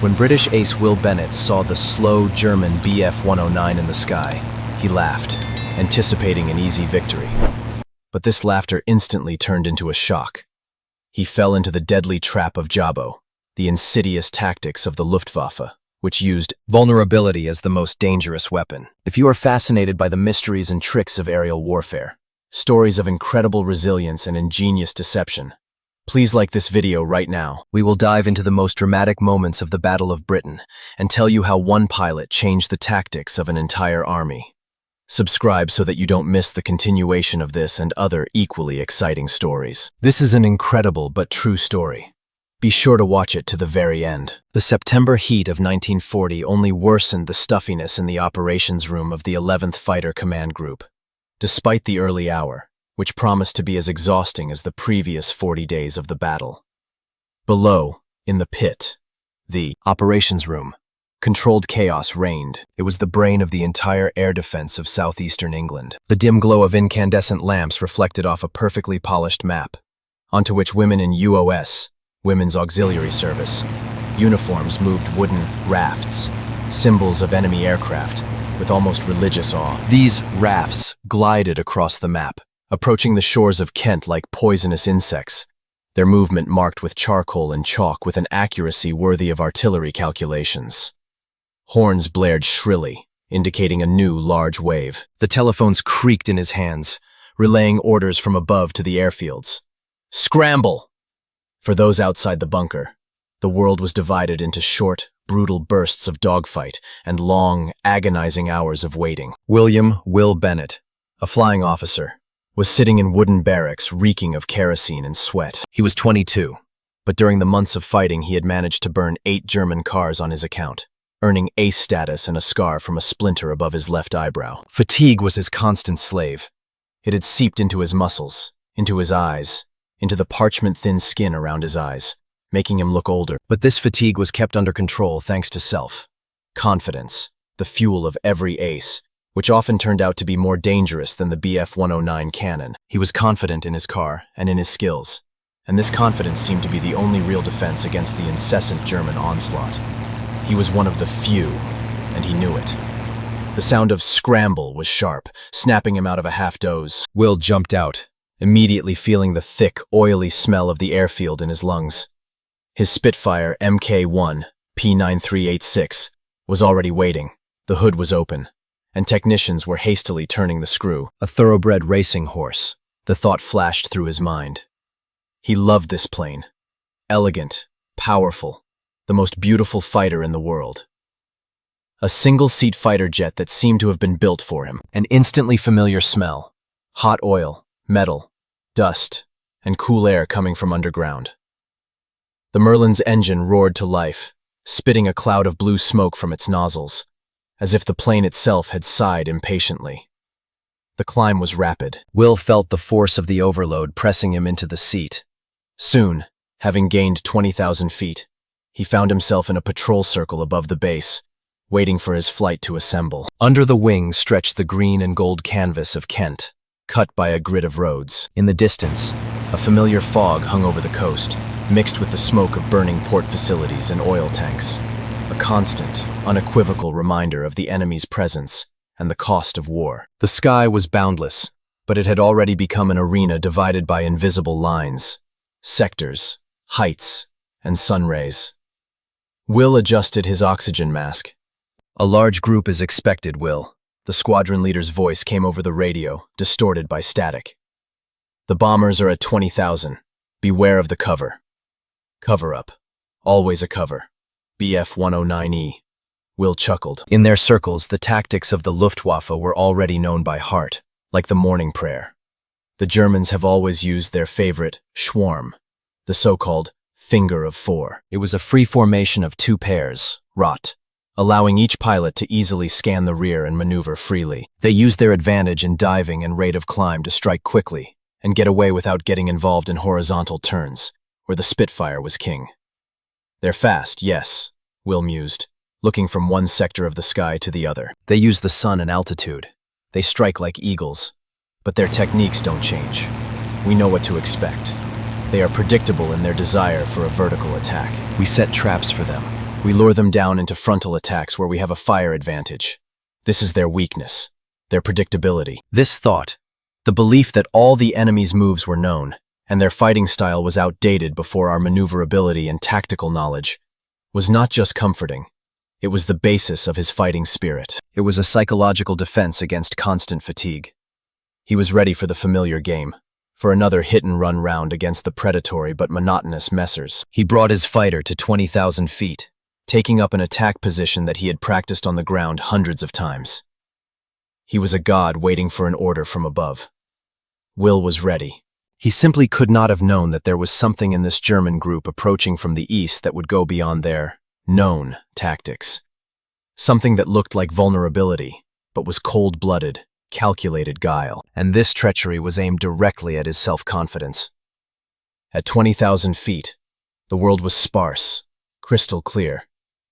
When British ace Will Bennett saw the slow German Bf 109 in the sky, he laughed, anticipating an easy victory. But this laughter instantly turned into a shock. He fell into the deadly trap of Jabo, the insidious tactics of the Luftwaffe, which used vulnerability as the most dangerous weapon. If you are fascinated by the mysteries and tricks of aerial warfare, stories of incredible resilience and ingenious deception, please like this video right now. We will dive into the most dramatic moments of the Battle of Britain and tell you how one pilot changed the tactics of an entire army. Subscribe so that you don't miss the continuation of this and other equally exciting stories. This is an incredible but true story. Be sure to watch it to the very end. The September heat of 1940 only worsened the stuffiness in the operations room of the 11th Fighter Command Group, despite the early hour, which promised to be as exhausting as the previous 40 days of the battle. Below, in the pit, the operations room, controlled chaos reigned. It was the brain of the entire air defense of southeastern England. The dim glow of incandescent lamps reflected off a perfectly polished map, onto which women in UOS, Women's Auxiliary Service, uniforms moved wooden rafts, symbols of enemy aircraft, with almost religious awe. These rafts glided across the map, approaching the shores of Kent like poisonous insects, their movement marked with charcoal and chalk with an accuracy worthy of artillery calculations. Horns blared shrilly, indicating a new large wave. The telephones creaked in his hands, relaying orders from above to the airfields. Scramble! For those outside the bunker, the world was divided into short, brutal bursts of dogfight and long, agonizing hours of waiting. Will Bennett, a flying officer, was sitting in wooden barracks reeking of kerosene and sweat. He was 22, but during the months of fighting he had managed to burn 8 German cars on his account, earning ace status and a scar from a splinter above his left eyebrow. Fatigue was his constant slave. It had seeped into his muscles, into his eyes, into the parchment-thin skin around his eyes, making him look older. But this fatigue was kept under control thanks to self-confidence, the fuel of every ace, which often turned out to be more dangerous than the Bf 109 cannon. He was confident in his car and in his skills, and this confidence seemed to be the only real defense against the incessant German onslaught. He was one of the few, and he knew it. The sound of scramble was sharp, snapping him out of a half-doze. Will jumped out, immediately feeling the thick, oily smell of the airfield in his lungs. His Spitfire Mk1 P9386 was already waiting. The hood was open, and technicians were hastily turning the screw. A thoroughbred racing horse, the thought flashed through his mind. He loved this plane. Elegant, powerful, the most beautiful fighter in the world. A single-seat fighter jet that seemed to have been built for him. An instantly familiar smell. Hot oil, metal, dust, and cool air coming from underground. The Merlin's engine roared to life, spitting a cloud of blue smoke from its nozzles, as if the plane itself had sighed impatiently. The climb was rapid. Will felt the force of the overload pressing him into the seat. Soon, having gained 20,000 feet, he found himself in a patrol circle above the base, waiting for his flight to assemble. Under the wing stretched the green and gold canvas of Kent, cut by a grid of roads. In the distance, a familiar fog hung over the coast, mixed with the smoke of burning port facilities and oil tanks. A constant, unequivocal reminder of the enemy's presence and the cost of war. The sky was boundless, but it had already become an arena divided by invisible lines, sectors, heights, and sun rays. Will adjusted his oxygen mask. "A large group is expected, Will." The squadron leader's voice came over the radio, distorted by static. "The bombers are at 20,000. Beware of the cover." Cover up. Always a cover. Bf 109E. Will chuckled. In their circles, the tactics of the Luftwaffe were already known by heart, like the morning prayer. The Germans have always used their favorite Schwarm, the so-called finger of 4. It was a free formation of 2 pairs, rot, allowing each pilot to easily scan the rear and maneuver freely. They used their advantage in diving and rate of climb to strike quickly and get away without getting involved in horizontal turns, where the Spitfire was king. "They're fast, yes," Will mused, looking from one sector of the sky to the other. "They use the sun and altitude. They strike like eagles, but their techniques don't change. We know what to expect. They are predictable in their desire for a vertical attack. We set traps for them, We lure them down into frontal attacks where we have a fire advantage. This is their weakness, their predictability. This thought, the belief that all the enemy's moves were known, and their fighting style was outdated before our maneuverability and tactical knowledge, was not just comforting. It was the basis of his fighting spirit. It was a psychological defense against constant fatigue. He was ready for the familiar game, for another hit-and-run round against the predatory but monotonous Messers. He brought his fighter to 20,000 feet, taking up an attack position that he had practiced on the ground hundreds of times. He was a god waiting for an order from above. Will was ready. He simply could not have known that there was something in this German group approaching from the east that would go beyond their known tactics. Something that looked like vulnerability, but was cold-blooded, calculated guile. And this treachery was aimed directly at his self-confidence. At 20,000 feet, the world was sparse, crystal clear,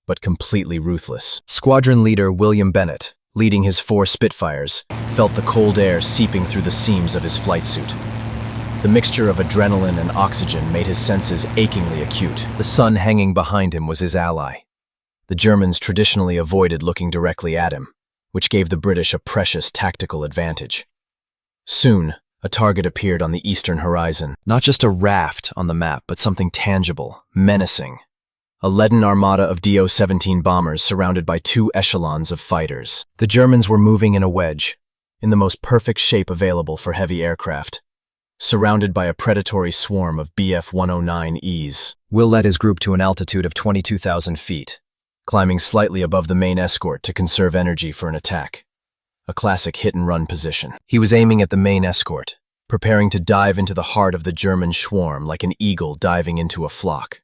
but completely ruthless. Squadron leader Will Bennett, leading his 4 Spitfires, felt the cold air seeping through the seams of his flight suit. The mixture of adrenaline and oxygen made his senses achingly acute. The sun hanging behind him was his ally. The Germans traditionally avoided looking directly at him, which gave the British a precious tactical advantage. Soon, a target appeared on the eastern horizon. Not just a raft on the map, but something tangible, menacing. A leaden armada of Do-17 bombers surrounded by 2 echelons of fighters. The Germans were moving in a wedge, in the most perfect shape available for heavy aircraft, surrounded by a predatory swarm of Bf-109Es. Will led his group to an altitude of 22,000 feet, climbing slightly above the main escort to conserve energy for an attack. A classic hit-and-run position. He was aiming at the main escort, preparing to dive into the heart of the German swarm like an eagle diving into a flock.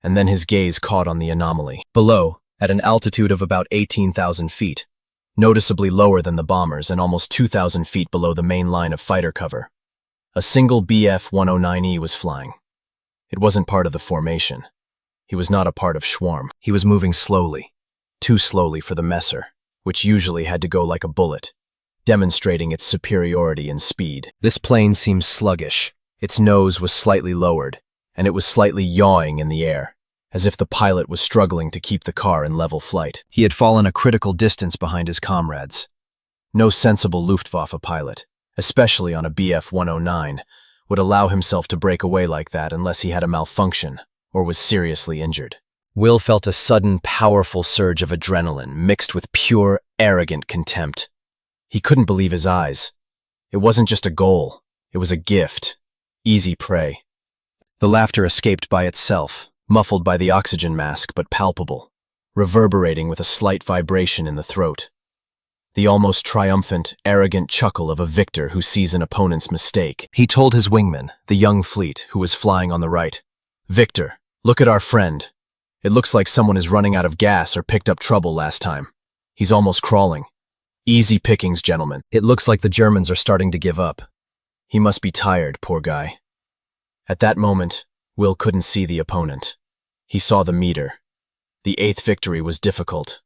And then his gaze caught on the anomaly. Below, at an altitude of about 18,000 feet, noticeably lower than the bombers and almost 2,000 feet below the main line of fighter cover, a single Bf-109E was flying. It wasn't part of the formation. He was not a part of Schwarm. He was moving slowly, too slowly for the Messer, which usually had to go like a bullet, demonstrating its superiority in speed. This plane seemed sluggish. Its nose was slightly lowered, and it was slightly yawing in the air, as if the pilot was struggling to keep the car in level flight. He had fallen a critical distance behind his comrades. No sensible Luftwaffe pilot, especially on a Bf-109, would allow himself to break away like that unless he had a malfunction or was seriously injured. Will felt a sudden, powerful surge of adrenaline mixed with pure, arrogant contempt. He couldn't believe his eyes. It wasn't just a goal. It was a gift. Easy prey. The laughter escaped by itself, muffled by the oxygen mask but palpable, reverberating with a slight vibration in the throat. The almost triumphant, arrogant chuckle of a victor who sees an opponent's mistake. He told his wingman, the young fleet, who was flying on the right, "Victor, look at our friend. It looks like someone is running out of gas or picked up trouble last time. He's almost crawling. Easy pickings, gentlemen. It looks like the Germans are starting to give up. He must be tired, poor guy." At that moment, Will couldn't see the opponent. He saw the meter. The 8th victory was difficult.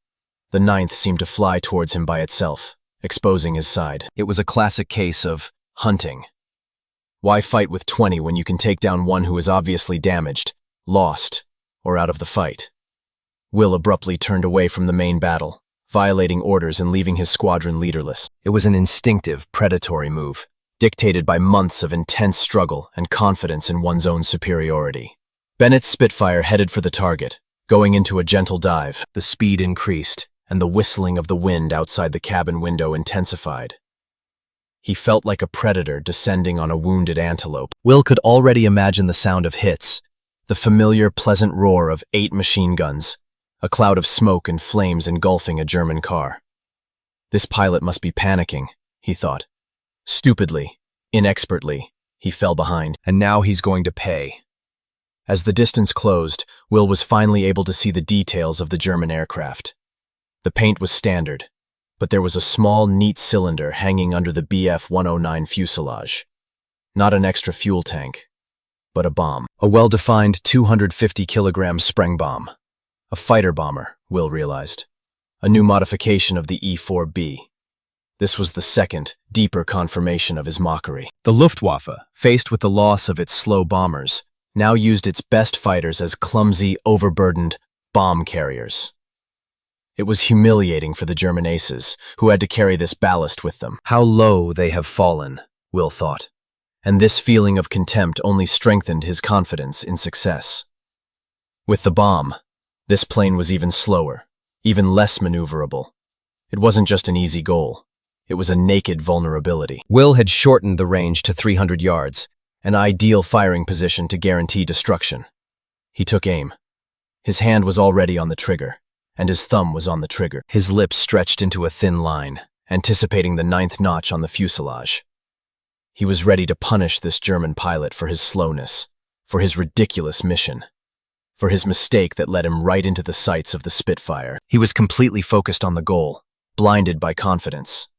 The 9th seemed to fly towards him by itself, exposing his side. It was a classic case of hunting. Why fight with 20 when you can take down one who is obviously damaged, lost, or out of the fight? Will abruptly turned away from the main battle, violating orders and leaving his squadron leaderless. It was an instinctive, predatory move, dictated by months of intense struggle and confidence in one's own superiority. Bennett's Spitfire headed for the target, going into a gentle dive. The speed increased, and the whistling of the wind outside the cabin window intensified. He felt like a predator descending on a wounded antelope. Will could already imagine the sound of hits, the familiar pleasant roar of 8 machine guns, a cloud of smoke and flames engulfing a German car. This pilot must be panicking, he thought. Stupidly, inexpertly, he fell behind, and now he's going to pay. As the distance closed, Will was finally able to see the details of the German aircraft. The paint was standard, but there was a small, neat cylinder hanging under the Bf-109 fuselage. Not an extra fuel tank, but a bomb. A well-defined 250-kilogram Spreng bomb. A fighter bomber, Will realized. A new modification of the E-4B. This was the second, deeper confirmation of his mockery. The Luftwaffe, faced with the loss of its slow bombers, now used its best fighters as clumsy, overburdened, bomb carriers. It was humiliating for the German aces, who had to carry this ballast with them. How low they have fallen, Will thought, and this feeling of contempt only strengthened his confidence in success. With the bomb, this plane was even slower, even less maneuverable. It wasn't just an easy goal. It was a naked vulnerability. Will had shortened the range to 300 yards, an ideal firing position to guarantee destruction. He took aim. His hand was already on the trigger, and his thumb was on the trigger. His lips stretched into a thin line, anticipating the 9th notch on the fuselage. He was ready to punish this German pilot for his slowness, for his ridiculous mission, for his mistake that led him right into the sights of the Spitfire. He was completely focused on the goal, blinded by confidence.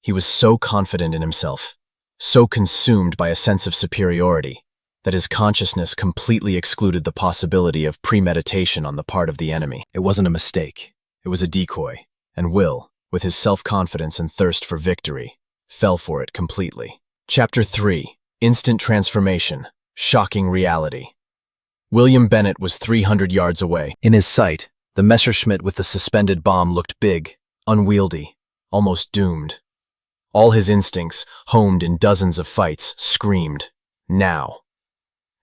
He was so confident in himself, so consumed by a sense of superiority, that his consciousness completely excluded the possibility of premeditation on the part of the enemy. It wasn't a mistake. It was a decoy, and Will, with his self-confidence and thirst for victory, fell for it completely. Chapter 3. Instant Transformation. Shocking Reality. William Bennett was 300 yards away. In his sight, the Messerschmitt with the suspended bomb looked big, unwieldy, almost doomed. All his instincts, honed in dozens of fights, screamed, now.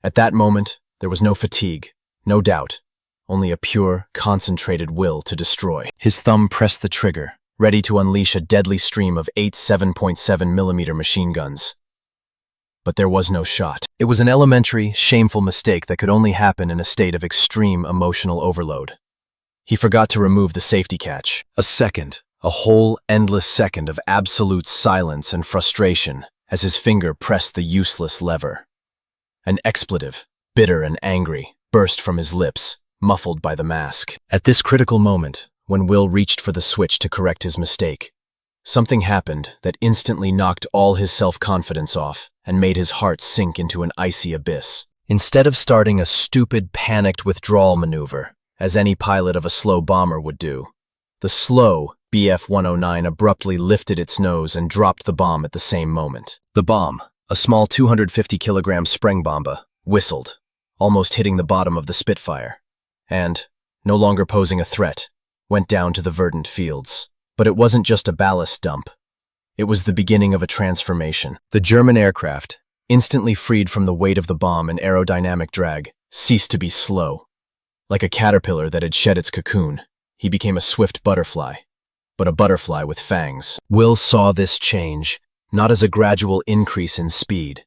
At that moment, there was no fatigue, no doubt, only a pure, concentrated will to destroy. His thumb pressed the trigger, ready to unleash a deadly stream of 8 7.7mm machine guns. But there was no shot. It was an elementary, shameful mistake that could only happen in a state of extreme emotional overload. He forgot to remove the safety catch. A whole endless second of absolute silence and frustration as his finger pressed the useless lever. An expletive, bitter and angry, burst from his lips, muffled by the mask. At this critical moment, when Will reached for the switch to correct his mistake, something happened that instantly knocked all his self-confidence off and made his heart sink into an icy abyss. Instead of starting a stupid, panicked withdrawal maneuver, as any pilot of a slow bomber would do, the slow Bf 109 abruptly lifted its nose and dropped the bomb at the same moment. The bomb, a small 250-kilogram Sprengbombe, whistled, almost hitting the bottom of the Spitfire, and, no longer posing a threat, went down to the verdant fields. But it wasn't just a ballast dump. It was the beginning of a transformation. The German aircraft, instantly freed from the weight of the bomb and aerodynamic drag, ceased to be slow. Like a caterpillar that had shed its cocoon, he became a swift butterfly, but a butterfly with fangs. Will saw this change, not as a gradual increase in speed,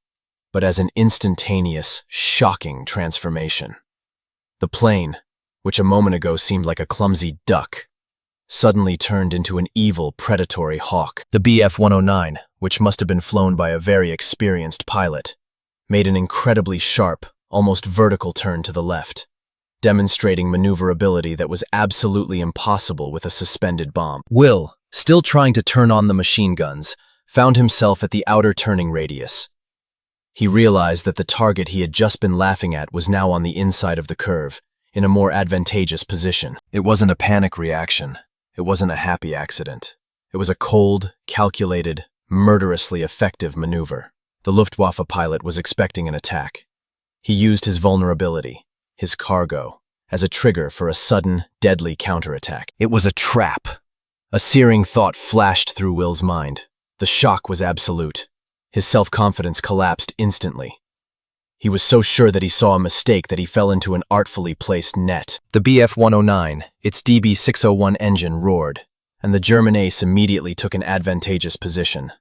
but as an instantaneous, shocking transformation. The plane, which a moment ago seemed like a clumsy duck, suddenly turned into an evil, predatory hawk. The Bf 109, which must have been flown by a very experienced pilot, made an incredibly sharp, almost vertical turn to the left, demonstrating maneuverability that was absolutely impossible with a suspended bomb. Will, still trying to turn on the machine guns, found himself at the outer turning radius. He realized that the target he had just been laughing at was now on the inside of the curve, in a more advantageous position. It wasn't a panic reaction. It wasn't a happy accident. It was a cold, calculated, murderously effective maneuver. The Luftwaffe pilot was expecting an attack. He used his vulnerability, his cargo, as a trigger for a sudden, deadly counterattack. It was a trap. A searing thought flashed through Will's mind. The shock was absolute. His self-confidence collapsed instantly. He was so sure that he saw a mistake that he fell into an artfully placed net. The Bf 109, its DB 601 engine roared, and the German ace immediately took an advantageous position.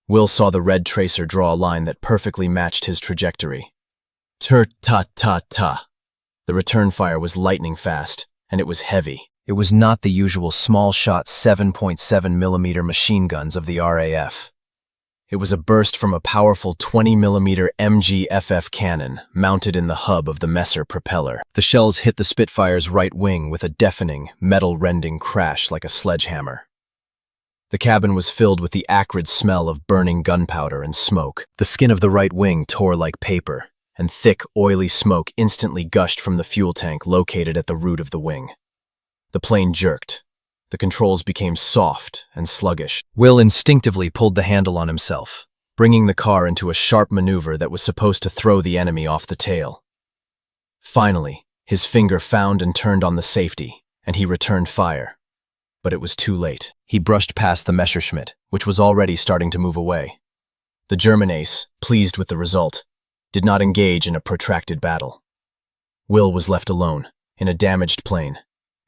Will saw the red tracer draw a line that perfectly matched his trajectory. Tur-ta-ta-ta. The return fire was lightning fast, and it was heavy. It was not the usual small-shot 7.7mm machine guns of the RAF. It was a burst from a powerful 20mm MG-FF cannon mounted in the hub of the Messer propeller. The shells hit the Spitfire's right wing with a deafening, metal-rending crash like a sledgehammer. The cabin was filled with the acrid smell of burning gunpowder and smoke. The skin of the right wing tore like paper, and thick, oily smoke instantly gushed from the fuel tank located at the root of the wing. The plane jerked. The controls became soft and sluggish. Will instinctively pulled the handle on himself, bringing the car into a sharp maneuver that was supposed to throw the enemy off the tail. Finally, His finger found and turned on the safety, and he returned fire. But it was too late. He brushed past the Messerschmitt, which was already starting to move away. The German ace, pleased with the result, did not engage in a protracted battle. Will was left alone, in a damaged plane,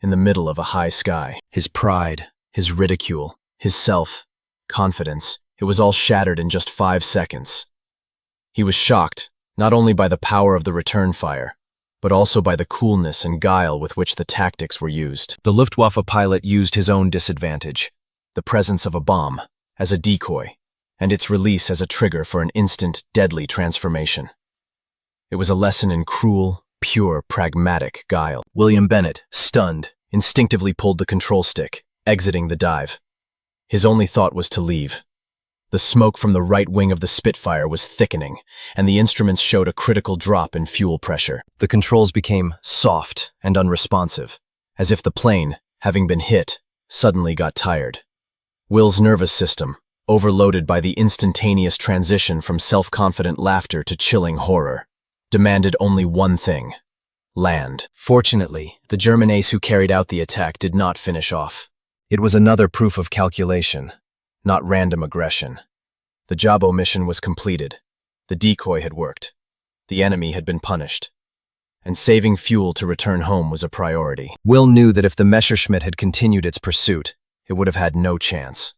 in the middle of a high sky. His pride, his ridicule, his self-confidence, it was all shattered in just 5 seconds. He was shocked, not only by the power of the return fire, but also by the coolness and guile with which the tactics were used. The Luftwaffe pilot used his own disadvantage, the presence of a bomb, as a decoy, and its release as a trigger for an instant, deadly transformation. It was a lesson in cruel, pure, pragmatic guile. Will Bennett, stunned, instinctively pulled the control stick, exiting the dive. His only thought was to leave. The smoke from the right wing of the Spitfire was thickening, and the instruments showed a critical drop in fuel pressure. The controls became soft and unresponsive, as if the plane, having been hit, suddenly got tired. Will's nervous system, overloaded by the instantaneous transition from self-confident laughter to chilling horror, demanded only one thing: land. Fortunately, the German ace who carried out the attack did not finish off. It was another proof of calculation, not random aggression. The Jabo mission was completed. The decoy had worked. The enemy had been punished. And saving fuel to return home was a priority. Will knew that if the Messerschmitt had continued its pursuit, it would have had no chance.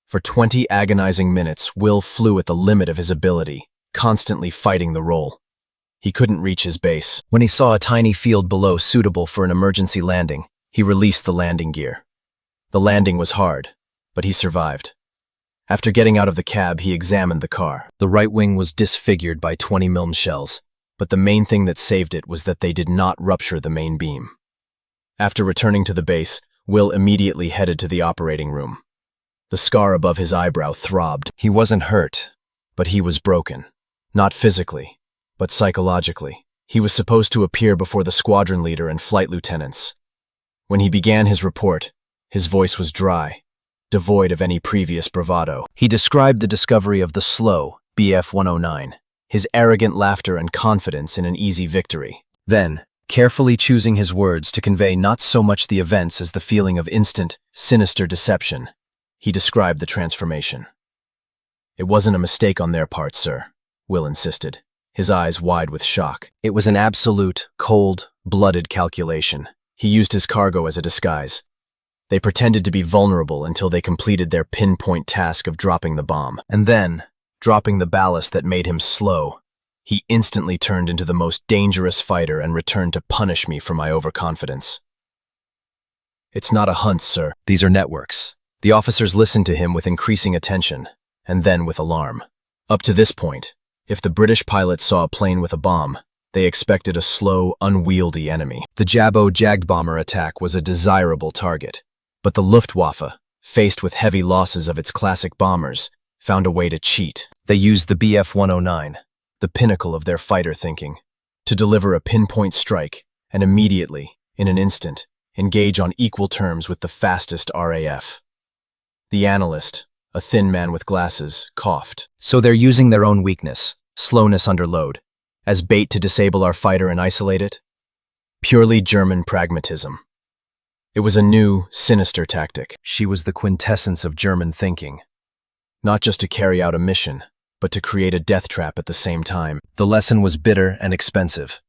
For 20 agonizing minutes, Will flew at the limit of his ability, constantly fighting the roll. He couldn't reach his base. When he saw a tiny field below suitable for an emergency landing, he released the landing gear. The landing was hard, but he survived. After getting out of the cab, he examined the car. The right wing was disfigured by 20 mm shells, but the main thing that saved it was that they did not rupture the main beam. After returning to the base, Will immediately headed to the operating room. The scar above his eyebrow throbbed. He wasn't hurt, but he was broken. Not physically, but psychologically. He was supposed to appear before the squadron leader and flight lieutenants. When he began his report, his voice was dry, devoid of any previous bravado. He described the discovery of the slow Bf 109, his arrogant laughter and confidence in an easy victory. Then, carefully choosing his words to convey not so much the events as the feeling of instant, sinister deception, he described the transformation. "It wasn't a mistake on their part, sir," Will insisted, his eyes wide with shock. "It was an absolute, cold-blooded calculation. He used his cargo as a disguise. They pretended to be vulnerable until they completed their pinpoint task of dropping the bomb. And then, dropping the ballast that made him slow, he instantly turned into the most dangerous fighter and returned to punish me for my overconfidence. It's not a hunt, sir. These are networks." The officers listened to him with increasing attention, and then with alarm. Up to this point, if the British pilots saw a plane with a bomb, they expected a slow, unwieldy enemy. The Jabo Jagdbomber attack was a desirable target, but the Luftwaffe, faced with heavy losses of its classic bombers, found a way to cheat. They used the Bf 109, the pinnacle of their fighter thinking, to deliver a pinpoint strike and immediately, in an instant, engage on equal terms with the fastest RAF. The analyst, a thin man with glasses, coughed. "So they're using their own weakness, slowness under load, as bait to disable our fighter and isolate it? Purely German pragmatism." It was a new, sinister tactic. She was the quintessence of German thinking. Not just to carry out a mission, but to create a death trap at the same time. The lesson was bitter and expensive.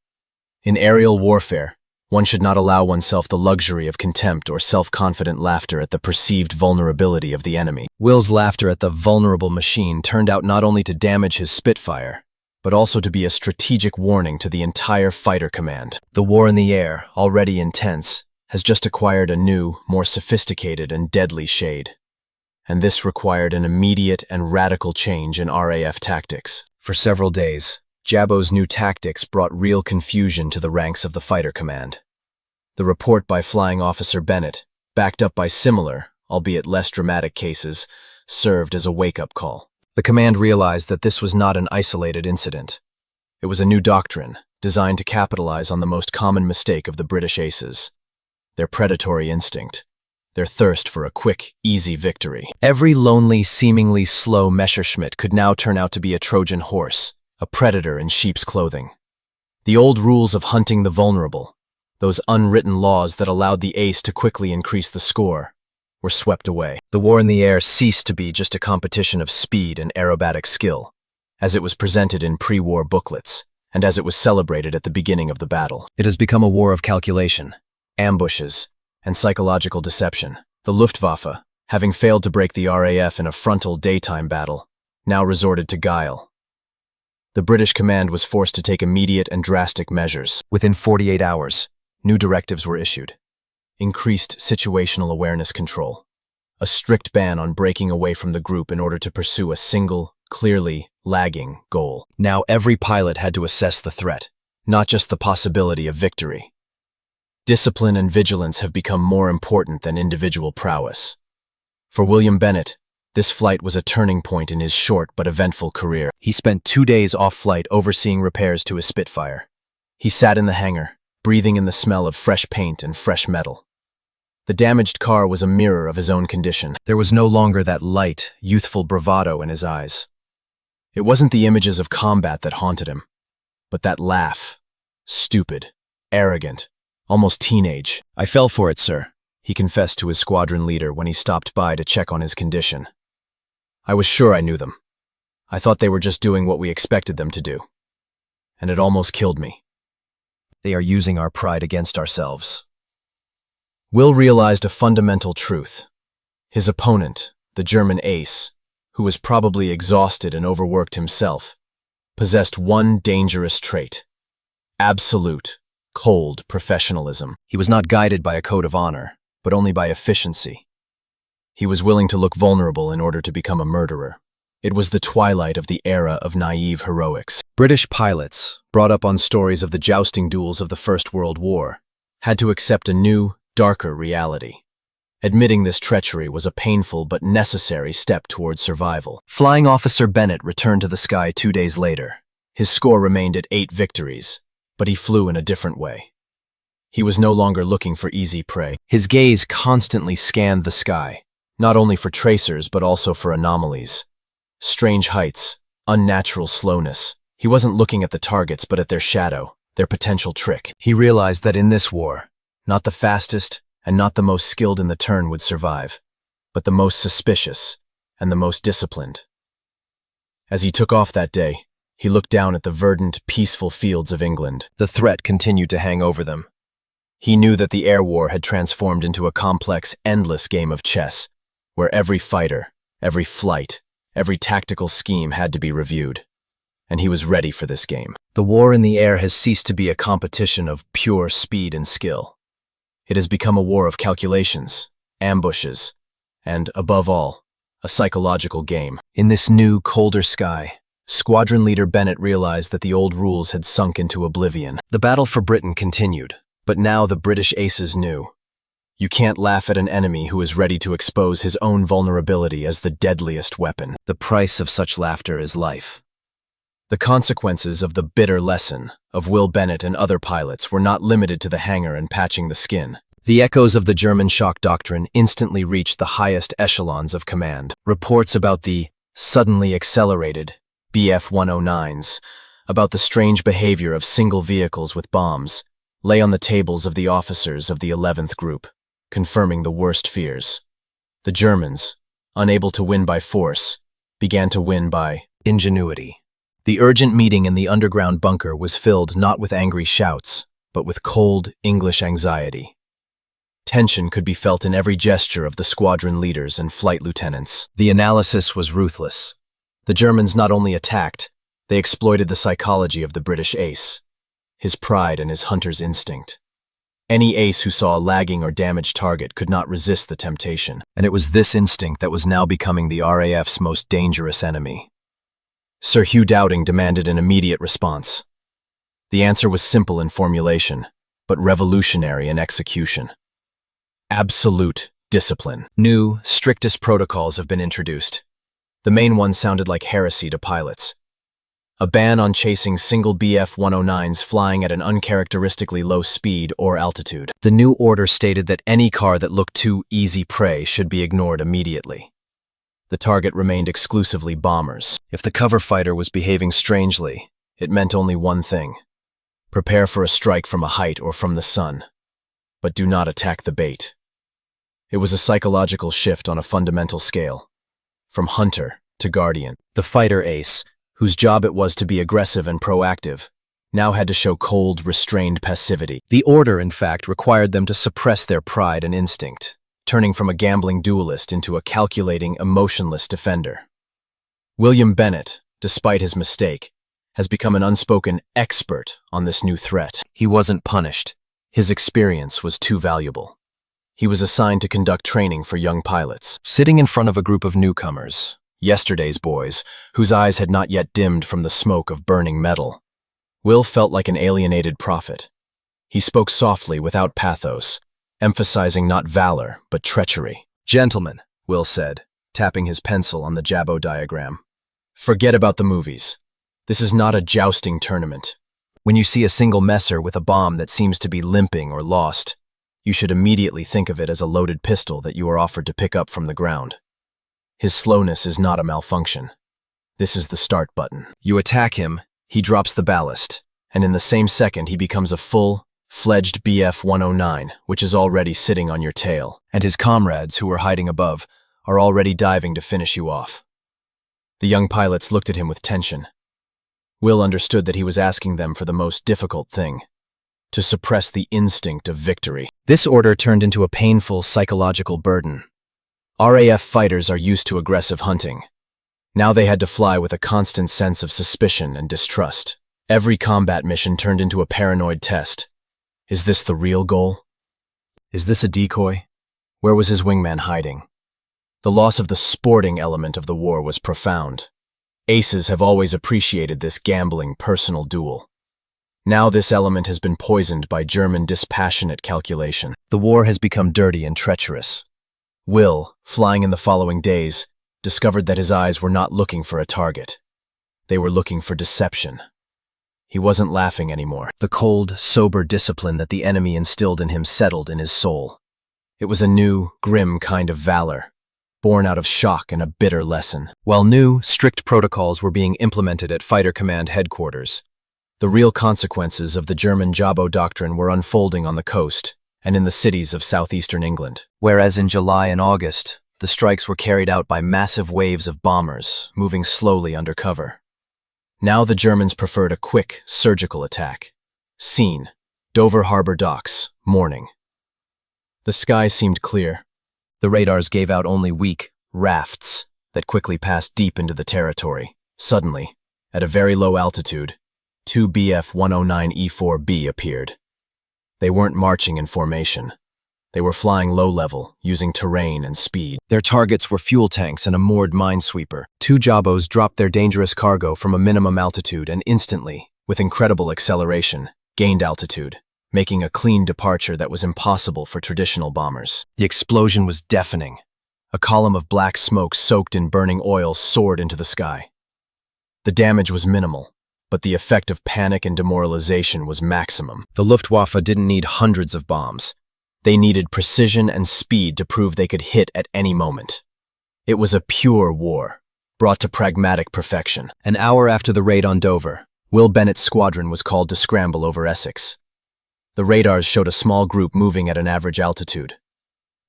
In aerial warfare, one should not allow oneself the luxury of contempt or self-confident laughter at the perceived vulnerability of the enemy. Will's laughter at the vulnerable machine turned out not only to damage his Spitfire, but also to be a strategic warning to the entire fighter command. The war in the air, already intense, has just acquired a new, more sophisticated and deadly shade. And this required an immediate and radical change in RAF tactics. For several days, Jabo's new tactics brought real confusion to the ranks of the fighter command. The report by Flying Officer Bennett, backed up by similar, albeit less dramatic cases, served as a wake-up call. The command realized that this was not an isolated incident. It was a new doctrine, designed to capitalize on the most common mistake of the British aces: their predatory instinct, their thirst for a quick, easy victory. Every lonely, seemingly slow Messerschmitt could now turn out to be a Trojan horse, a predator in sheep's clothing. The old rules of hunting the vulnerable, those unwritten laws that allowed the ace to quickly increase the score, were swept away. The war in the air ceased to be just a competition of speed and aerobatic skill, as it was presented in pre-war booklets, and as it was celebrated at the beginning of the battle. It has become a war of calculation, ambushes, and psychological deception. The Luftwaffe, having failed to break the RAF in a frontal daytime battle, now resorted to guile. The British command was forced to take immediate and drastic measures. Within 48 hours, new directives were issued. Increased situational awareness control. A strict ban on breaking away from the group in order to pursue a single, clearly lagging goal. Now every pilot had to assess the threat, not just the possibility of victory. Discipline and vigilance have become more important than individual prowess. For William Bennett, this flight was a turning point in his short but eventful career. He spent 2 days off-flight overseeing repairs to his Spitfire. He sat in the hangar, breathing in the smell of fresh paint and fresh metal. The damaged car was a mirror of his own condition. There was no longer that light, youthful bravado in his eyes. It wasn't the images of combat that haunted him, but that laugh, stupid, arrogant, almost teenage. "I fell for it, sir," he confessed to his squadron leader when he stopped by to check on his condition. "I was sure I knew them. I thought they were just doing what we expected them to do. And it almost killed me. They are using our pride against ourselves." Will realized a fundamental truth. His opponent, the German ace, who was probably exhausted and overworked himself, possessed one dangerous trait: absolute, cold professionalism. He was not guided by a code of honor, but only by efficiency. He was willing to look vulnerable in order to become a murderer. It was the twilight of the era of naive heroics. British pilots, brought up on stories of the jousting duels of the First World War, had to accept a new, darker reality. Admitting this treachery was a painful but necessary step towards survival. Flying Officer Bennett returned to the sky 2 days later. His score remained at 8 victories, but he flew in a different way. He was no longer looking for easy prey. His gaze constantly scanned the sky, not only for tracers but also for anomalies. Strange heights, unnatural slowness. He wasn't looking at the targets but at their shadow, their potential trick. He realized that in this war, not the fastest and not the most skilled in the turn would survive, but the most suspicious and the most disciplined. As he took off that day, he looked down at the verdant, peaceful fields of England. The threat continued to hang over them. He knew that the air war had transformed into a complex, endless game of chess, where every fighter, every flight, every tactical scheme had to be reviewed. And he was ready for this game. The war in the air has ceased to be a competition of pure speed and skill. It has become a war of calculations, ambushes, and, above all, a psychological game. In this new, colder sky, Squadron Leader Bennett realized that the old rules had sunk into oblivion. The battle for Britain continued, but now the British aces knew. You can't laugh at an enemy who is ready to expose his own vulnerability as the deadliest weapon. The price of such laughter is life. The consequences of the bitter lesson of Will Bennett and other pilots were not limited to the hangar and patching the skin. The echoes of the German shock doctrine instantly reached the highest echelons of command. Reports about the suddenly accelerated Bf 109s, about the strange behavior of single vehicles with bombs, lay on the tables of the officers of the 11th Group, confirming the worst fears. The Germans, unable to win by force, began to win by ingenuity. The urgent meeting in the underground bunker was filled not with angry shouts, but with cold English anxiety. Tension could be felt in every gesture of the squadron leaders and flight lieutenants. The analysis was ruthless. The Germans not only attacked, they exploited the psychology of the British ace, his pride and his hunter's instinct. Any ace who saw a lagging or damaged target could not resist the temptation, and it was this instinct that was now becoming the RAF's most dangerous enemy. Sir Hugh Dowding demanded an immediate response. The answer was simple in formulation, but revolutionary in execution. Absolute discipline. New, strictest protocols have been introduced. The main one sounded like heresy to pilots. A ban on chasing single Bf 109s flying at an uncharacteristically low speed or altitude. The new order stated that any car that looked too easy prey should be ignored immediately. The target remained exclusively bombers. If the cover fighter was behaving strangely, it meant only one thing: Prepare for a strike from a height or from the sun, but do not attack the bait. It was a psychological shift on a fundamental scale. From hunter to guardian, the fighter ace, whose job it was to be aggressive and proactive, now had to show cold, restrained passivity. The order, in fact, required them to suppress their pride and instinct, turning from a gambling duelist into a calculating, emotionless defender. William Bennett, despite his mistake, has become an unspoken expert on this new threat. He wasn't punished. His experience was too valuable. He was assigned to conduct training for young pilots, sitting in front of a group of newcomers, yesterday's boys, whose eyes had not yet dimmed from the smoke of burning metal. Will felt like an alienated prophet. He spoke softly without pathos, emphasizing not valor, but treachery. "Gentlemen," Will said, tapping his pencil on the Jabo diagram, "forget about the movies. This is not a jousting tournament. When you see a single messer with a bomb that seems to be limping or lost, you should immediately think of it as a loaded pistol that you are offered to pick up from the ground. His slowness is not a malfunction. This is the start button. You attack him, he drops the ballast, and in the same second he becomes a full-fledged Bf-109, which is already sitting on your tail, and his comrades, who are hiding above, are already diving to finish you off." The young pilots looked at him with tension. Will understood that he was asking them for the most difficult thing, to suppress the instinct of victory. This order turned into a painful psychological burden. RAF fighters are used to aggressive hunting. Now they had to fly with a constant sense of suspicion and distrust. Every combat mission turned into a paranoid test. Is this the real goal? Is this a decoy? Where was his wingman hiding? The loss of the sporting element of the war was profound. Aces have always appreciated this gambling personal duel. Now this element has been poisoned by German dispassionate calculation. The war has become dirty and treacherous. Will, flying in the following days, discovered that his eyes were not looking for a target. They were looking for deception. He wasn't laughing anymore. The cold, sober discipline that the enemy instilled in him settled in his soul. It was a new, grim kind of valor, born out of shock and a bitter lesson. While new, strict protocols were being implemented at Fighter Command headquarters, the real consequences of the German Jabo doctrine were unfolding on the coast and in the cities of southeastern England. Whereas in July and August, the strikes were carried out by massive waves of bombers moving slowly under cover. Now the Germans preferred a quick, surgical attack. Scene: Dover Harbor docks, morning. The sky seemed clear. The radars gave out only weak rafts that quickly passed deep into the territory. Suddenly, at a very low altitude, two Bf-109E4B appeared. They weren't marching in formation. They were flying low-level, using terrain and speed. Their targets were fuel tanks and a moored minesweeper. Two Jabos dropped their dangerous cargo from a minimum altitude and instantly, with incredible acceleration, gained altitude, making a clean departure that was impossible for traditional bombers. The explosion was deafening. A column of black smoke soaked in burning oil soared into the sky. The damage was minimal, but the effect of panic and demoralization was maximum. The Luftwaffe didn't need hundreds of bombs. They needed precision and speed to prove they could hit at any moment. It was a pure war, brought to pragmatic perfection. An hour after the raid on Dover, Will Bennett's squadron was called to scramble over Essex. The radars showed a small group moving at an average altitude.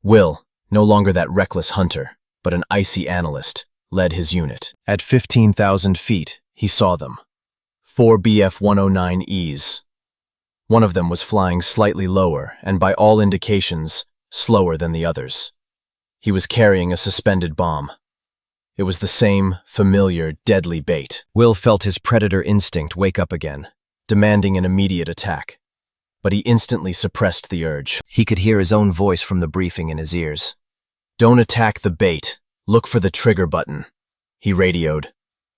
Will, no longer that reckless hunter, but an icy analyst, led his unit. At 15,000 feet, he saw them. 4 Bf-109Es. One of them was flying slightly lower and, by all indications, slower than the others. He was carrying a suspended bomb. It was the same familiar, deadly bait. Will felt his predator instinct wake up again, demanding an immediate attack. But he instantly suppressed the urge. He could hear his own voice from the briefing in his ears. "Don't attack the bait. Look for the trigger button," he radioed.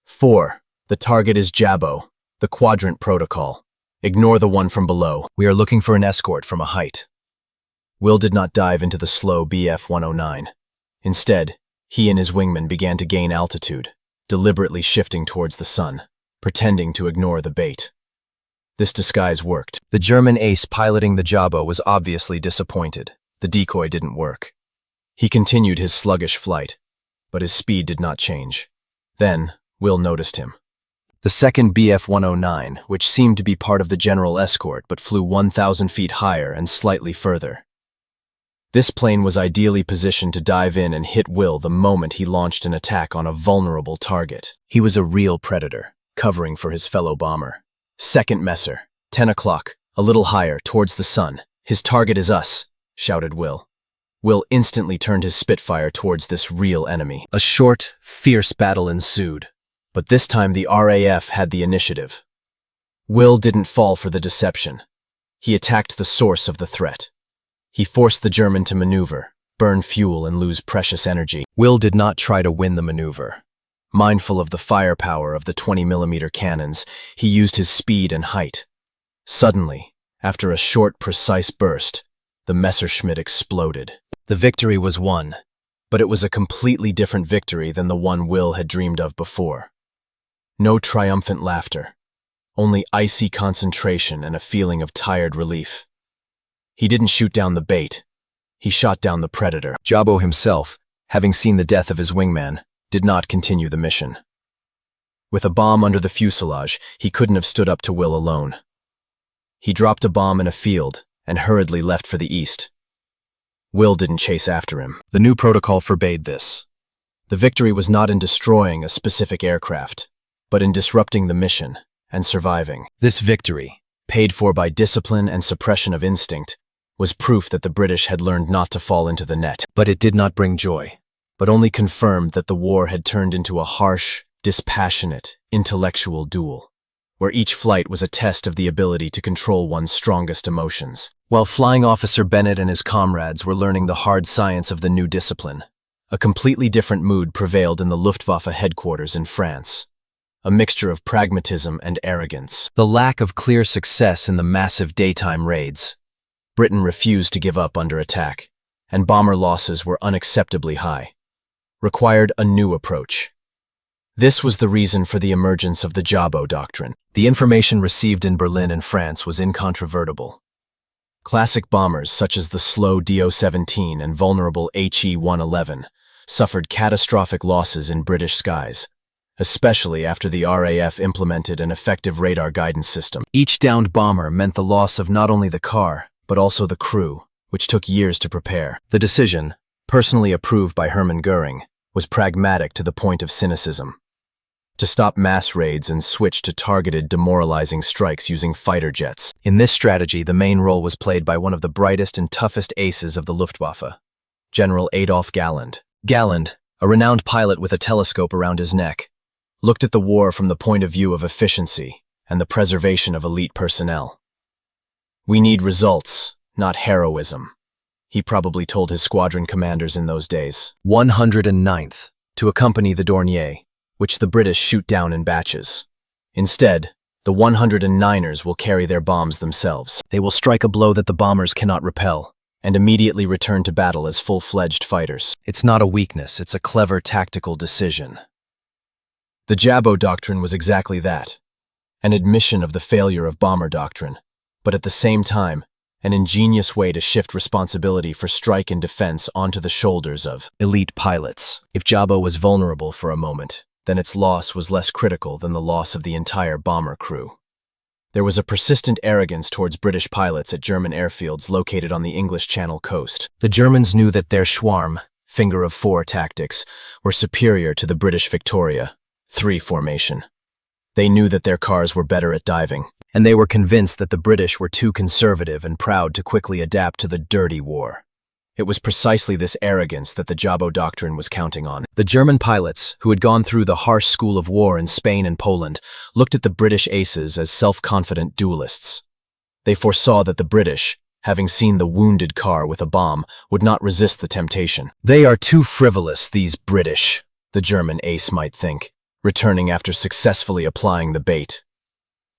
4. The target is Jabo, the quadrant protocol. Ignore the one from below. We are looking for an escort from a height. Will did not dive into the slow Bf-109. Instead, he and his wingman began to gain altitude, deliberately shifting towards the sun, pretending to ignore the bait. This disguise worked. The German ace piloting the Jabo was obviously disappointed. The decoy didn't work. He continued his sluggish flight, but his speed did not change. Then, Will noticed him. The second Bf-109, which seemed to be part of the general escort but flew 1,000 feet higher and slightly further. This plane was ideally positioned to dive in and hit Will the moment he launched an attack on a vulnerable target. He was a real predator, covering for his fellow bomber. Second Messer, 10 o'clock, a little higher, towards the sun. His target is us, shouted Will. Will instantly turned his Spitfire towards this real enemy. A short, fierce battle ensued, but this time the RAF had the initiative. Will didn't fall for the deception. He attacked the source of the threat. He forced the German to maneuver, burn fuel, and lose precious energy. Will did not try to win the maneuver. Mindful of the firepower of the 20mm cannons, he used his speed and height. Suddenly, after a short, precise burst, the Messerschmitt exploded. The victory was won, but it was a completely different victory than the one Will had dreamed of before. No triumphant laughter, only icy concentration and a feeling of tired relief. He didn't shoot down the bait. He shot down the predator. Jabo himself, having seen the death of his wingman, did not continue the mission. With a bomb under the fuselage, he couldn't have stood up to Will alone. He dropped a bomb in a field and hurriedly left for the east. Will didn't chase after him. The new protocol forbade this. The victory was not in destroying a specific aircraft, but in disrupting the mission and surviving. This victory, paid for by discipline and suppression of instinct, was proof that the British had learned not to fall into the net. But it did not bring joy, but only confirmed that the war had turned into a harsh, dispassionate, intellectual duel, where each flight was a test of the ability to control one's strongest emotions. While Flying Officer Bennett and his comrades were learning the hard science of the new discipline, a completely different mood prevailed in the Luftwaffe headquarters in France. A mixture of pragmatism and arrogance. The lack of clear success in the massive daytime raids. Britain refused to give up under attack, and bomber losses were unacceptably high. Required a new approach. This was the reason for the emergence of the Jabo doctrine. The information received in Berlin and France was incontrovertible. Classic bombers such as the slow Do-17 and vulnerable He-111 suffered catastrophic losses in British skies, especially after the RAF implemented an effective radar guidance system. Each downed bomber meant the loss of not only the car, but also the crew, which took years to prepare. The decision, personally approved by Hermann Goering, was pragmatic to the point of cynicism. To stop mass raids and switch to targeted, demoralizing strikes using fighter jets. In this strategy, the main role was played by one of the brightest and toughest aces of the Luftwaffe, General Adolf Galland. Galland, a renowned pilot with a telescope around his neck, looked at the war from the point of view of efficiency and the preservation of elite personnel. "We need results, not heroism," he probably told his squadron commanders in those days. 109th, to accompany the Dornier, which the British shoot down in batches. Instead, the 109ers will carry their bombs themselves. They will strike a blow that the bombers cannot repel, and immediately return to battle as full-fledged fighters. It's not a weakness, it's a clever tactical decision. The Jabo doctrine was exactly that, an admission of the failure of bomber doctrine, but at the same time, an ingenious way to shift responsibility for strike and defense onto the shoulders of elite pilots. If Jabo was vulnerable for a moment, then its loss was less critical than the loss of the entire bomber crew. There was a persistent arrogance towards British pilots at German airfields located on the English Channel coast. The Germans knew that their Schwarm, finger-of-four tactics, were superior to the British Victoria, 3 formation. They knew that their cars were better at diving, and they were convinced that the British were too conservative and proud to quickly adapt to the dirty war. It was precisely this arrogance that the Jabo doctrine was counting on. The German pilots, who had gone through the harsh school of war in Spain and Poland, looked at the British aces as self-confident duelists. They foresaw that the British, having seen the wounded car with a bomb, would not resist the temptation. They are too frivolous, these British, the German ace might think, returning after successfully applying the bait.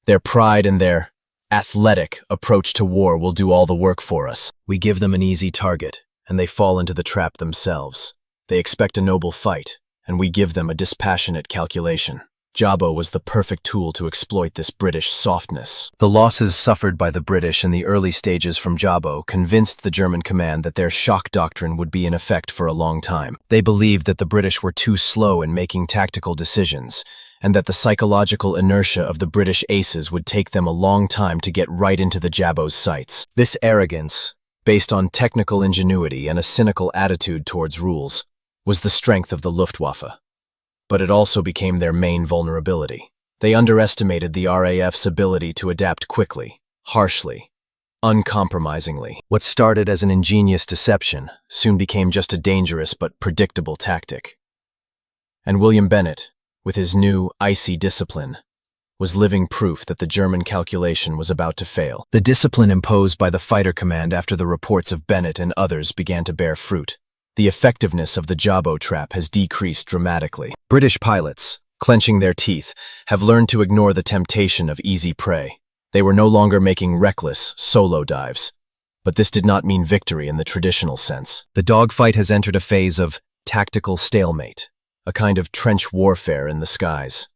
Their pride and their athletic approach to war will do all the work for us. We give them an easy target, and they fall into the trap themselves. They expect a noble fight, and we give them a dispassionate calculation. Jabo was the perfect tool to exploit this British softness. The losses suffered by the British in the early stages from Jabo convinced the German command that their shock doctrine would be in effect for a long time. They believed that the British were too slow in making tactical decisions, and that the psychological inertia of the British aces would take them a long time to get right into the Jabo's sights. This arrogance, based on technical ingenuity and a cynical attitude towards rules, was the strength of the Luftwaffe. But it also became their main vulnerability. They underestimated the RAF's ability to adapt quickly, harshly, uncompromisingly. What started as an ingenious deception soon became just a dangerous but predictable tactic. And William Bennett, with his new, icy discipline, was living proof that the German calculation was about to fail. The discipline imposed by the fighter command after the reports of Bennett and others began to bear fruit. The effectiveness of the Jabo trap has decreased dramatically. British pilots, clenching their teeth, have learned to ignore the temptation of easy prey. They were no longer making reckless, solo dives. But this did not mean victory in the traditional sense. The dogfight has entered a phase of tactical stalemate, a kind of trench warfare in the skies.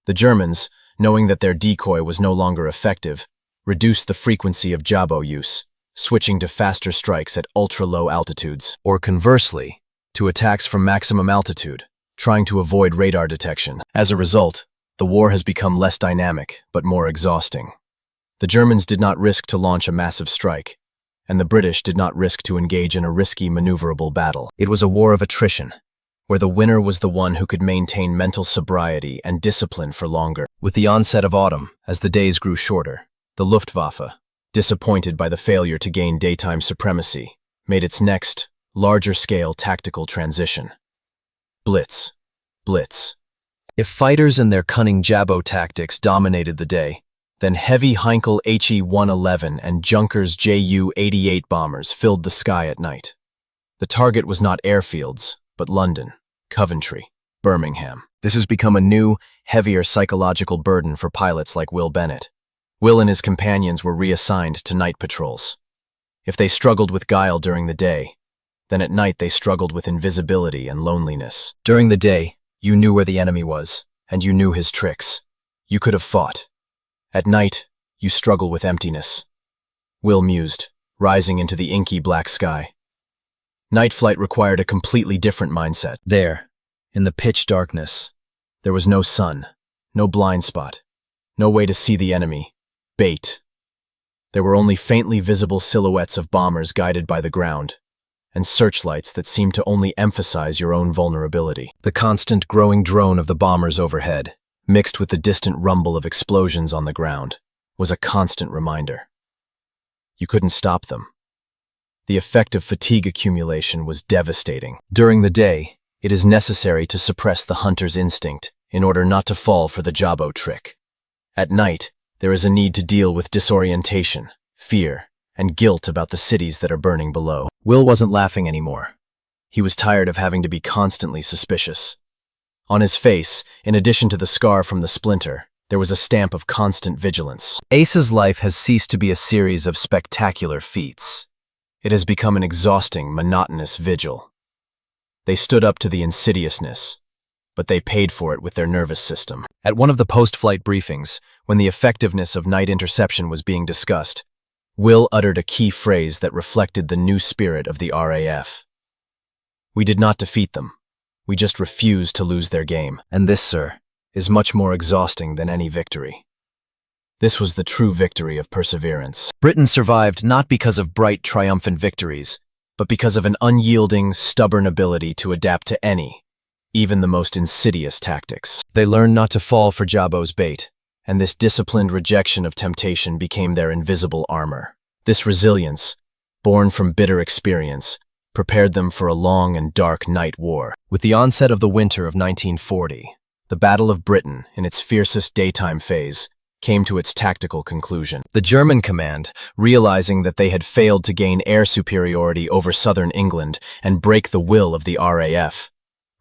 The Germans, knowing that their decoy was no longer effective, reduced the frequency of Jabo use, switching to faster strikes at ultra-low altitudes, or conversely, to attacks from maximum altitude, trying to avoid radar detection. As a result, the war has become less dynamic, but more exhausting. The Germans did not risk to launch a massive strike, and the British did not risk to engage in a risky, maneuverable battle. It was a war of attrition, where the winner was the one who could maintain mental sobriety and discipline for longer. With the onset of autumn, as the days grew shorter, the Luftwaffe, disappointed by the failure to gain daytime supremacy, made its next, larger-scale tactical transition. Blitz. Blitz. If fighters and their cunning Jabo tactics dominated the day, then heavy Heinkel He-111 and Junkers Ju-88 bombers filled the sky at night. The target was not airfields, but London, Coventry, Birmingham. This has become a new, heavier psychological burden for pilots like Will Bennett. Will and his companions were reassigned to night patrols. If they struggled with guile during the day, then at night they struggled with invisibility and loneliness. During the day, you knew where the enemy was, and you knew his tricks. You could have fought. At night, you struggle with emptiness. Will mused, rising into the inky black sky. Night flight required a completely different mindset. There, in the pitch darkness, there was no sun, no blind spot, no way to see the enemy. Bait. There were only faintly visible silhouettes of bombers guided by the ground, and searchlights that seemed to only emphasize your own vulnerability. The constant growing drone of the bombers overhead, mixed with the distant rumble of explosions on the ground, was a constant reminder. You couldn't stop them. The effect of fatigue accumulation was devastating. During the day, it is necessary to suppress the hunter's instinct in order not to fall for the Jabo trick. At night, there is a need to deal with disorientation, fear, and guilt about the cities that are burning below. Will wasn't laughing anymore. He was tired of having to be constantly suspicious. On his face, in addition to the scar from the splinter, there was a stamp of constant vigilance. Ace's life has ceased to be a series of spectacular feats. It has become an exhausting, monotonous vigil. They stood up to the insidiousness, but they paid for it with their nervous system. At one of the post-flight briefings, when the effectiveness of night interception was being discussed, Will uttered a key phrase that reflected the new spirit of the RAF. "We did not defeat them. We just refused to lose their game. And this, sir, is much more exhausting than any victory." This was the true victory of perseverance. Britain survived not because of bright, triumphant victories, but because of an unyielding, stubborn ability to adapt to any, even the most insidious tactics. They learned not to fall for Jabo's bait, and this disciplined rejection of temptation became their invisible armor. This resilience, born from bitter experience, prepared them for a long and dark night war. With the onset of the winter of 1940, the Battle of Britain, in its fiercest daytime phase, came to its tactical conclusion. The German command, realizing that they had failed to gain air superiority over southern England and break the will of the RAF,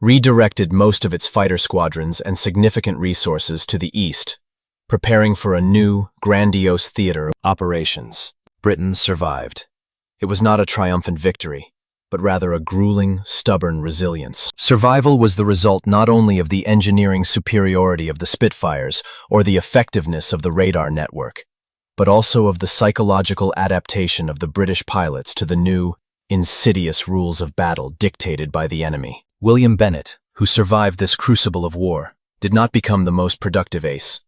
redirected most of its fighter squadrons and significant resources to the east, preparing for a new, grandiose theater of operations. Britain survived. It was not a triumphant victory, but rather a grueling, stubborn resilience. Survival was the result not only of the engineering superiority of the Spitfires or the effectiveness of the radar network, but also of the psychological adaptation of the British pilots to the new, insidious rules of battle dictated by the enemy. William Bennett, who survived this crucible of war, did not become the most productive ace.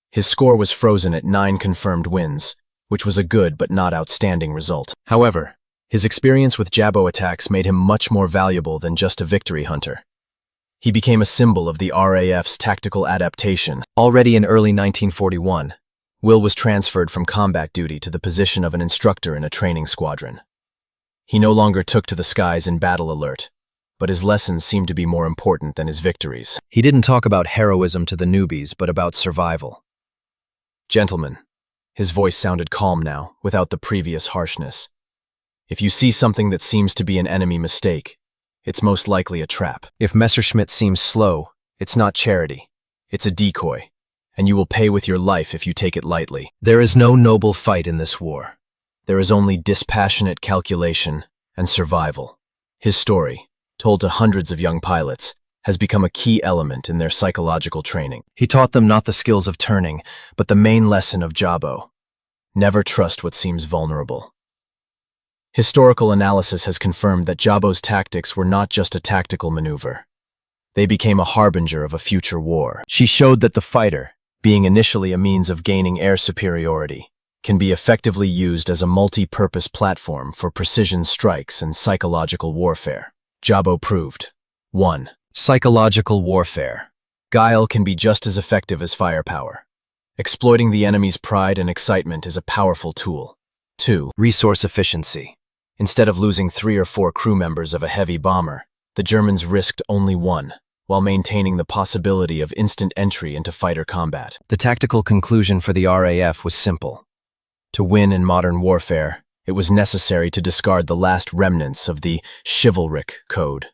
His score was frozen at 9 confirmed wins, which was a good but not outstanding result. However, his experience with Jabo attacks made him much more valuable than just a victory hunter. He became a symbol of the RAF's tactical adaptation. Already in early 1941, Will was transferred from combat duty to the position of an instructor in a training squadron. He no longer took to the skies in battle alert, but his lessons seemed to be more important than his victories. He didn't talk about heroism to the newbies, but about survival. Gentlemen, his voice sounded calm now, without the previous harshness. If you see something that seems to be an enemy mistake, it's most likely a trap. If Messerschmitt seems slow, it's not charity. It's a decoy, and you will pay with your life if you take it lightly. There is no noble fight in this war. There is only dispassionate calculation and survival. His story, told to hundreds of young pilots, has become a key element in their psychological training. He taught them not the skills of turning, but the main lesson of Jabo. Never trust what seems vulnerable. Historical analysis has confirmed that Jabo's tactics were not just a tactical maneuver. They became a harbinger of a future war. She showed that the fighter, being initially a means of gaining air superiority, can be effectively used as a multi-purpose platform for precision strikes and psychological warfare. Jabo proved. 1. Psychological warfare. Guile can be just as effective as firepower. Exploiting the enemy's pride and excitement is a powerful tool. 2. Resource efficiency. Instead of losing 3 or 4 crew members of a heavy bomber, the Germans risked only 1, while maintaining the possibility of instant entry into fighter combat. The tactical conclusion for the RAF was simple. To win in modern warfare, it was necessary to discard the last remnants of the chivalric code.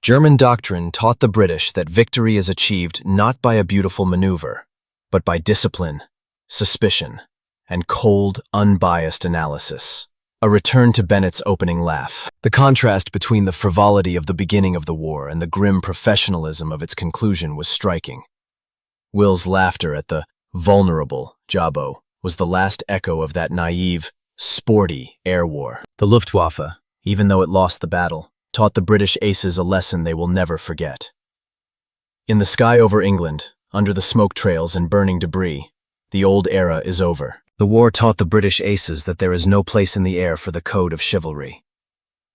German doctrine taught the British that victory is achieved not by a beautiful maneuver, but by discipline, suspicion, and cold, unbiased analysis. A return to Bennett's opening laugh. The contrast between the frivolity of the beginning of the war and the grim professionalism of its conclusion was striking. Will's laughter at the vulnerable Jabo was the last echo of that naive, sporty air war. The Luftwaffe, even though it lost the battle, taught the British aces a lesson they will never forget. In the sky over England, under the smoke trails and burning debris, the old era is over. The war taught the British aces that there is no place in the air for the code of chivalry.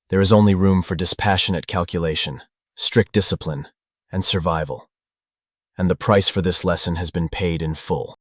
There is only room for dispassionate calculation, strict discipline, and survival. And the price for this lesson has been paid in full.